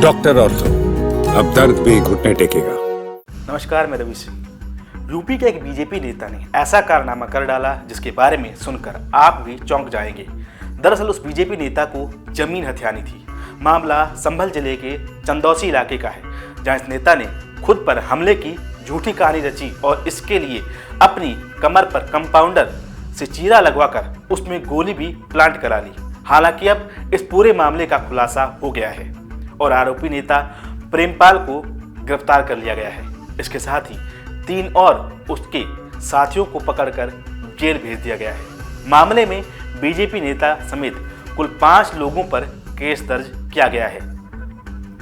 Doctor ortho, अब दर्द भी घुटने टेकेगा। नमस्कार, मैं रवि सिंह। यूपी के एक बीजेपी नेता ने ऐसा कारनामा कर डाला जिसके बारे में सुनकर आप भी चौंक जाएंगे। दरअसल उस बीजेपी नेता को जमीन हथियानी थी। मामला संभल जिले के चंदौसी इलाके का है, जहां इस नेता ने खुद पर हमले की झूठी कहानी रची और इसके लिए अपनी कमर पर कंपाउंडर से चीरा लगवाकर उसमें गोली भी प्लांट करा ली। हालांकि अब इस पूरे मामले का खुलासा हो गया है और आरोपी नेता प्रेमपाल को गिरफ्तार कर लिया गया है। इसके साथ ही 3 और उसके साथियों को पकड़कर जेल भेज दिया गया है। मामले में बीजेपी नेता समेत कुल 5 लोगों पर केस दर्ज किया गया है।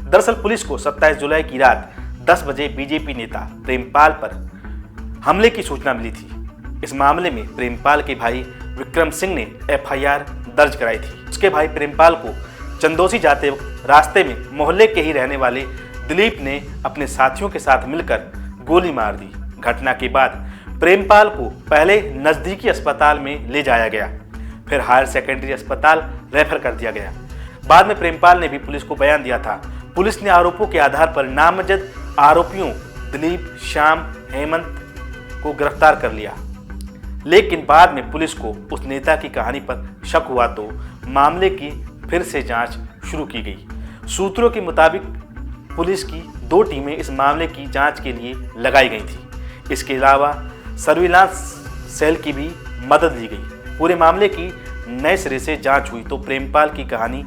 दरअसल पुलिस को 27 जुलाई की रात 10 बजे बीजेपी नेता प्रेमपाल पर हमले की सूचना मिली थी। इस मामले में प्रेमपाल के भाई विक्रम सिंह ने FIR दर्ज कराई थी। उसके भाई प्रेमपाल को चंदौसी जाते वक्त रास्ते में मोहल्ले के ही रहने वाले दिलीप ने अपने साथियों के साथ मिलकर गोली मार दी। घटना के बाद प्रेमपाल को पहले नज़दीकी अस्पताल में ले जाया गया, फिर हायर सेकेंडरी अस्पताल रेफर कर दिया गया। बाद में प्रेमपाल ने भी पुलिस को बयान दिया था। पुलिस ने आरोपों के आधार पर नामजद आरोपियों दिलीप, श्याम, हेमंत को गिरफ्तार कर लिया, लेकिन बाद में पुलिस को उस नेता की कहानी पर शक हुआ तो मामले की फिर से जांच शुरू की गई। सूत्रों के मुताबिक पुलिस की 2 टीमें इस मामले की जांच के लिए लगाई गई थी। इसके अलावा सर्विलांस सेल की भी मदद ली गई। पूरे मामले की नए सिरे से जांच हुई तो प्रेमपाल की कहानी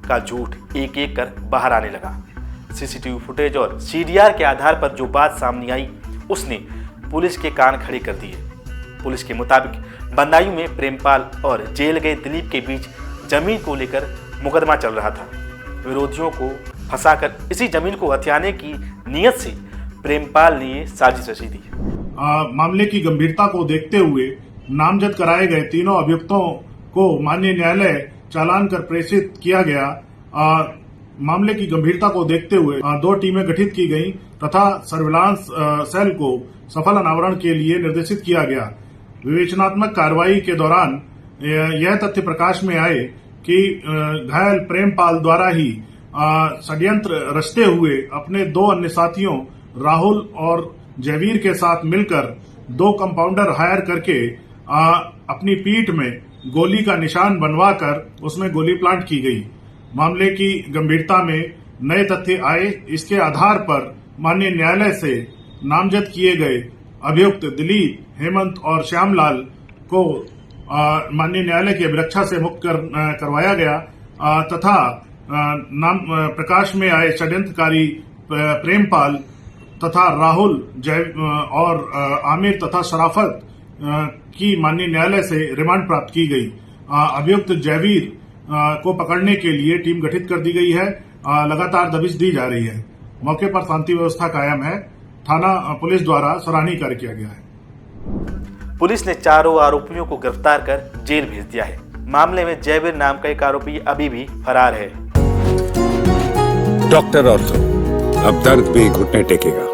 का झूठ एक एक कर बाहर आने लगा। CCTV फुटेज और CDR के आधार पर जो बात सामने आई उसने पुलिस के कान खड़े कर दिए। पुलिस के मुताबिक बंदायूं में प्रेमपाल और जेल गए दिलीप के बीच जमीन को लेकर मुकदमा चल रहा था। विरोधियों को फंसाकर इसी जमीन को हथियाने की नीयत से प्रेमपाल ने ये साजिश रची थी। मामले की गंभीरता को देखते हुए नामजद कराए गए तीनों अभियुक्तों को माननीय न्यायालय चालान कर प्रेषित किया गया। मामले की गंभीरता को देखते हुए 2 टीमें गठित की गई तथा सर्विलांस सेल को सफल अनावरण के लिए निर्देशित किया गया। विवेचनात्मक कार्रवाई के दौरान यह तथ्य प्रकाश में आए कि घायल प्रेमपाल द्वारा ही षड्यंत्र रचते हुए अपने 2 अन्य साथियों राहुल और जयवीर के साथ मिलकर 2 कंपाउंडर हायर करके अपनी पीठ में गोली का निशान बनवाकर उसमें गोली प्लांट की गई। मामले की गंभीरता में नए तथ्य आए। इसके आधार पर माननीय न्यायालय से नामजद किए गए अभियुक्त दिलीप, हेमंत और श्यामलाल को माननीय न्यायालय की अभिरक्षा से मुक्त करवाया गया तथा नाम प्रकाश में आए षड्यंत्रकारी प्रेमपाल तथा राहुल, जय और आमिर तथा शराफत की माननीय न्यायालय से रिमांड प्राप्त की गई। अभियुक्त जयवीर को पकड़ने के लिए टीम गठित कर दी गई है। लगातार दबिश दी जा रही है। मौके पर शांति व्यवस्था कायम है। थाना पुलिस द्वारा सराहनीय कार्य किया गया है। पुलिस ने 4 आरोपियों को गिरफ्तार कर जेल भेज दिया है। मामले में जयवीर नाम का एक आरोपी अभी भी फरार है। डॉक्टर ऑर्थो, अब दर्द भी घुटने टेकेगा।